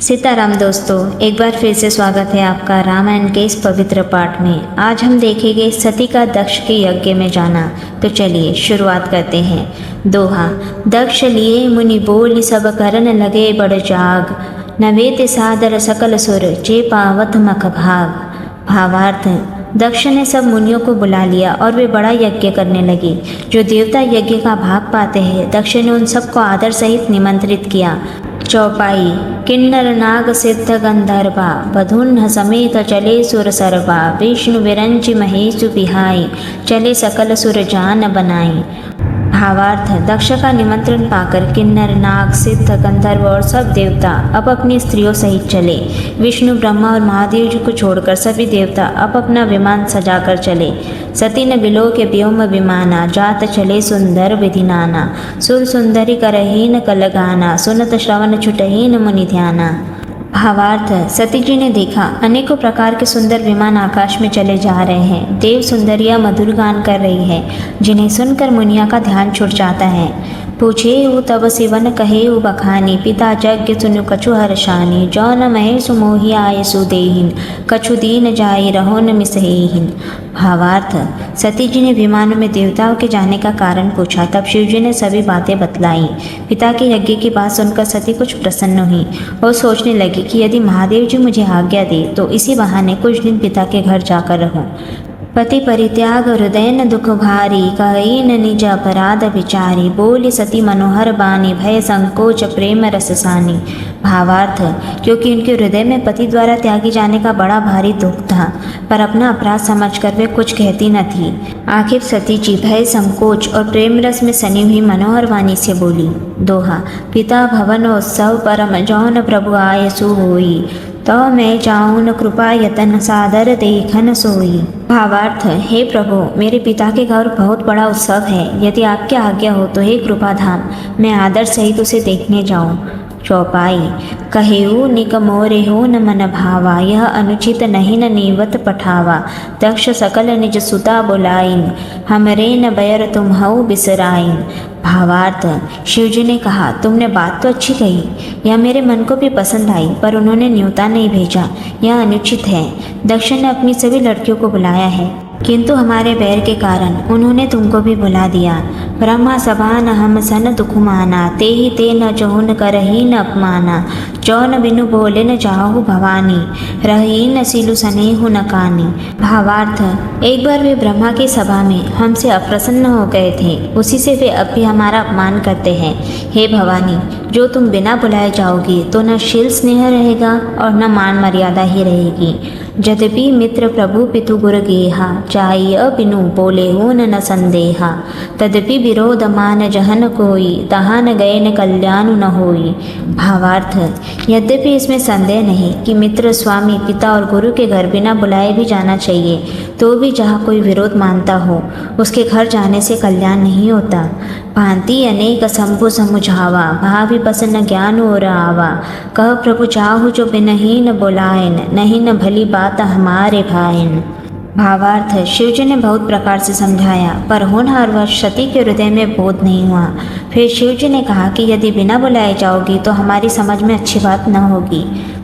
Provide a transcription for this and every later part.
सीताराम दोस्तों, एक बार फिर से स्वागत है आपका रामायण के इस पवित्र पाठ में। आज हम देखेंगे सती का दक्ष के यज्ञ में जाना। तो चलिए शुरुआत करते हैं। दोहा। दक्ष लिए मुनि बोल सब करन लगे बड़ जाग, नवेत सादर सकल सुर जे पावत मख भाग। भावार्थ। दक्ष ने सब मुनियों को बुला लिया और वे बड़ा यज्ञ करने लगे। जो देवता यज्ञ का भाग पाते हैं, दक्ष ने उन सबको आदर सहित निमंत्रित किया। चौपाई। किन्नर नाग सिद्ध गंधर्वा, बधुन समेत चले सुर सरवा, विष्णु विरंचि महेशु बिहाई, चले सकल सुर जान बनाई। भावार्थ। दक्ष का निमंत्रण पाकर किन्नर नाग सिद्ध गंधर्व और सब देवता अब अपनी स्त्रियों सहित चले। विष्णु ब्रह्मा और महादेव जी को छोड़कर सभी देवता अब अपना विमान सजाकर चले। सती न बिलो के व्योम विमाना, जात चले सुंदर विधि नाना, सुर सुंदरी करहीन कलगाना, सुनत श्रवण छुटहीन मुनि ध्याना। भावार्थ। सती जी ने देखा अनेकों प्रकार के सुंदर विमान आकाश में चले जा रहे हैं। देव सुंदरिया मधुर गान कर रही है, जिन्हें सुनकर मुनिया का ध्यान छूट जाता है। पूछे हु तब सिवन कहे हु बखानी, पिता यज्ञ सुनु कछु हर्षानी, जौन महेशु मोहि आय सुदेहिन, कछु दीन जाय रहोन मिसहेहिन। भावार्थ। सती जी ने विमानों में देवताओं के जाने का कारण पूछा। तब शिव जी ने सभी बातें बतलाई। पिता के यज्ञ की बात सुनकर सती कुछ प्रसन्न हुई और सोचने लगी कि यदि महादेव जी मुझे आज्ञा दे तो इसी बहाने कुछ दिन पिता के घर जाकर रहूं। पति परित्याग हृदय न दुख भारी, कही न निज अपराध विचारी, बोली सती मनोहर बानी, भय संकोच प्रेम रससानी। भावार्थ। क्योंकि उनके हृदय में पति द्वारा त्यागी जाने का बड़ा भारी दुख था, पर अपना अपराध समझकर वे कुछ कहती न थी। आखिर सती जी भय संकोच और प्रेम रस में सनी हुई मनोहर वाणी से बोली। दोहा। पिता भवन उत्सव परम, जौन प्रभु आय सु होई, तो मैं जाऊन कृपा यतन, सादर देखन सोई। भावार्थ। हे प्रभु, मेरे पिता के घर बहुत बड़ा उत्सव है। यदि आपकी आज्ञा हो तो हे कृपा धाम, मैं आदर सहित उसे देखने जाऊं। चौपाई। कहेऊ निक मोरे हो न मन भावा, यह अनुचित नहीं न नीवत पठावा, दक्ष सकल निज सुता बुलाइन, हमरे न बैर तुम हऊ बिसराइन। भावार्थ। शिवजी ने कहा, तुमने बात तो अच्छी कही, यह मेरे मन को भी पसंद आई, पर उन्होंने न्योता नहीं भेजा, यह अनुचित है। दक्ष ने अपनी सभी लड़कियों को बुलाया है, किंतु हमारे बैर के कारण उन्होंने तुमको भी बुला दिया। ब्रह्मा सभा न हम सन दुख माना, ते ही ते न चहुन करही न अपमाना, जौन बिनु बोले न जाहु भवानी, रही न सिलु सनेहु न कानी। भावार्थ। एक बार वे ब्रह्मा की सभा में हमसे अप्रसन्न हो गए थे, उसी से वे अब भी हमारा अपमान करते हैं। हे भवानी, जो तुम बिना बुलाए जाओगी तो न शील स्नेह रहेगा और न मान मर्यादा ही रहेगी। यद्यपि मित्र प्रभु पितु गुर गेहा, चाहिए बिनु बोले हो न संदेहा, तदपि विरोध मान जहन कोई, तहान गए न कल्याण न होई। भावार्थ। यद्यपि इसमें संदेह नहीं कि मित्र स्वामी पिता और गुरु के घर बिना बुलाए भी जाना चाहिए, तो भी जहाँ कोई विरोध मानता हो उसके घर जाने से कल्याण नहीं होता। भांति अनेक शंभु समुझावा, भावी बस न ज्ञान और आवा, कह प्रभु चाहु जो बिनही न बुलायन, नहीं न भली बात हमारे भाइन। भावार्थ। शिवजी ने बहुत प्रकार से समझाया, पर होनहारवश सती के हृदय में बोध नहीं हुआ। फिर शिवजी ने कहा कि यदि बिना बुलाए जाओगी तो हमारी समझ में अच्छी बात न होगी।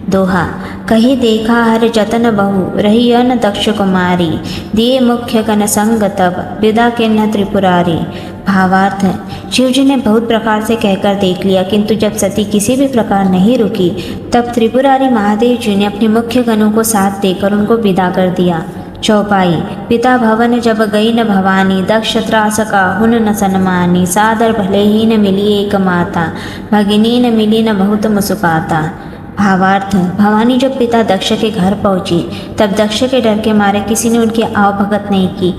दोहा। कही देखा हर जतन बहु, रही अन दक्ष कुमारी, दिए मुख्य कन संग तब, विदा के न त्रिपुरारी। भावार्थ। शिवजी ने बहुत प्रकार से कहकर देख लिया, किंतु जब सती किसी भी प्रकार नहीं रुकी, तब त्रिपुरारी महादेव जी ने अपने मुख्य गणों को साथ देकर उनको विदा कर दिया। चौपाई। पिता भवन जब गई न भवानी, दक्ष त्रास का हुन न सन्मानी, सादर भले ही न मिली एक माता, भगिनी न मिली न बहुत मुस्काता। भावार्थ। भवानी जब पिता दक्ष के घर पहुंची, तब दक्ष के डर के मारे किसी ने उनकी आवभगत नहीं की।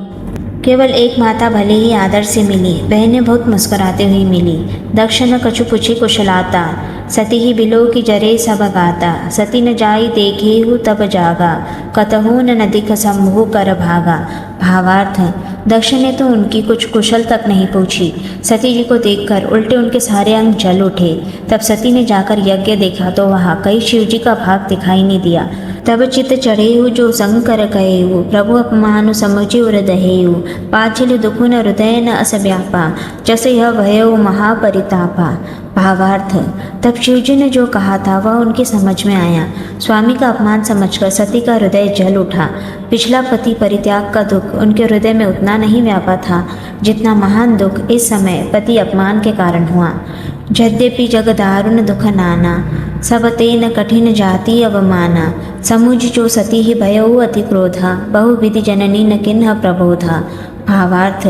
केवल एक माता भले ही आदर से मिली, बहनें बहुत मुस्कुराते हुई मिली। दक्ष न कछु पूछी कुशलाता, सती ही बिलो की जरे सब गाता, सती न जाई देखे हु तब जागा, कतहु न दिख शंभु कर भागा। भावार्थ। दक्ष ने तो उनकी कुछ कुशल तक नहीं पूछी। सती जी को देखकर उल्टे उनके सारे अंग जल उठे। तब सती ने जाकर यज्ञ देखा तो वहाँ कहीं शिव जी का भाग दिखाई नहीं दिया। तब चित चढ़ेहु जो संग कर कहेहु, प्रभु अपमानु समुझि उर दहेहु, पाछिल दुखु न हृदय न अस व्यापा, जस यह भयउ महापरितापा। भावार्थ, तब शिवजी ने जो कहा था वह उनकी समझ में आया। स्वामी का अपमान समझकर सती का हृदय जल उठा। पिछला पति परित्याग का दुख उनके हृदय में उतना नहीं व्यापा था जितना महान दुख इस समय पति अपमान के कारण हुआ। यद्यपि जग दारुण दुख नाना, सब तेन कठिन जाति अवमाना, समुझ जो सती ही भयउ अति क्रोधा, बहुविधि जननी न किन्ह प्रबोधा। भावार्थ,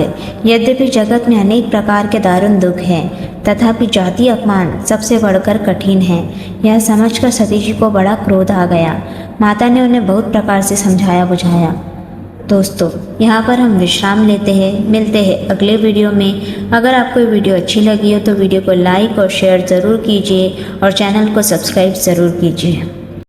यद्यपि जगत में अनेक प्रकार के दारुण दुख हैं, तथापि जाति अपमान सबसे बढ़कर कठिन है। यह समझकर सती जी को बड़ा क्रोध आ गया। माता ने उन्हें बहुत प्रकार से समझाया बुझाया। दोस्तों, यहाँ पर हम विश्राम लेते हैं। मिलते हैं अगले वीडियो में। अगर आपको वीडियो अच्छी लगी हो तो वीडियो को लाइक और शेयर ज़रूर कीजिए और चैनल को सब्सक्राइब ज़रूर कीजिए।